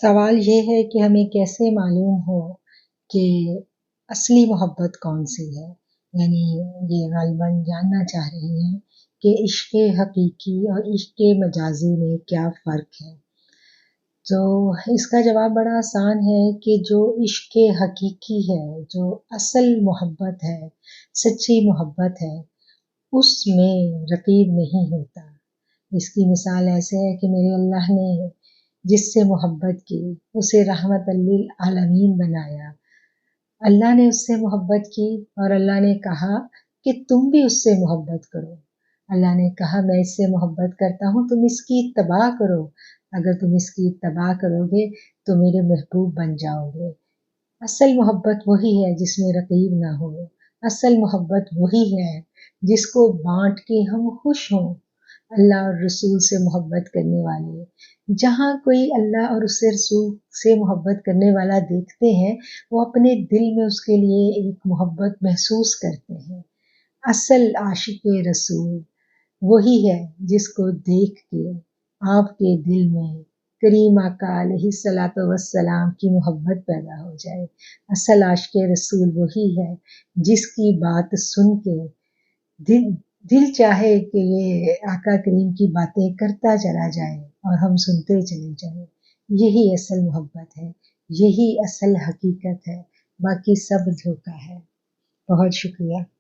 سوال یہ ہے کہ ہمیں کیسے معلوم ہو کہ اصلی محبت کون سی ہے؟ یعنی یہ غالباً جاننا چاہ رہی ہیں کہ عشق حقیقی اور عشق مجازی میں کیا فرق ہے۔ تو اس کا جواب بڑا آسان ہے کہ جو عشق حقیقی ہے، جو اصل محبت ہے، سچی محبت ہے، اس میں رقیب نہیں ہوتا۔ اس کی مثال ایسے ہے کہ میرے اللہ نے جس سے محبت کی اسے رحمت للعالمین بنایا۔ اللہ نے اس سے محبت کی اور اللہ نے کہا کہ تم بھی اس سے محبت کرو۔ اللہ نے کہا میں اس سے محبت کرتا ہوں، تم اس کی اتباع کرو۔ اگر تم اس کی اتباع کرو گے تو میرے محبوب بن جاؤ گے۔ اصل محبت وہی ہے جس میں رقیب نہ ہو۔ اصل محبت وہی ہے جس کو بانٹ کے ہم خوش ہوں۔ اللہ اور رسول سے محبت کرنے والے جہاں کوئی اللہ اور اس سے رسول سے محبت کرنے والا دیکھتے ہیں، وہ اپنے دل میں اس کے لیے ایک محبت محسوس کرتے ہیں۔ اصل عاشق رسول وہی ہے جس کو دیکھ کے آپ کے دل میں کریم آقا علیہ الصلاۃ والسلام کی محبت پیدا ہو جائے۔ اصل عاشق رسول وہی ہے جس کی بات سن کے دل چاہے کہ یہ آقا کریم کی باتیں کرتا چلا جائے اور ہم سنتے چلے جائیں۔ یہی اصل محبت ہے، یہی اصل حقیقت ہے، باقی سب دھوکہ ہے۔ بہت شکریہ۔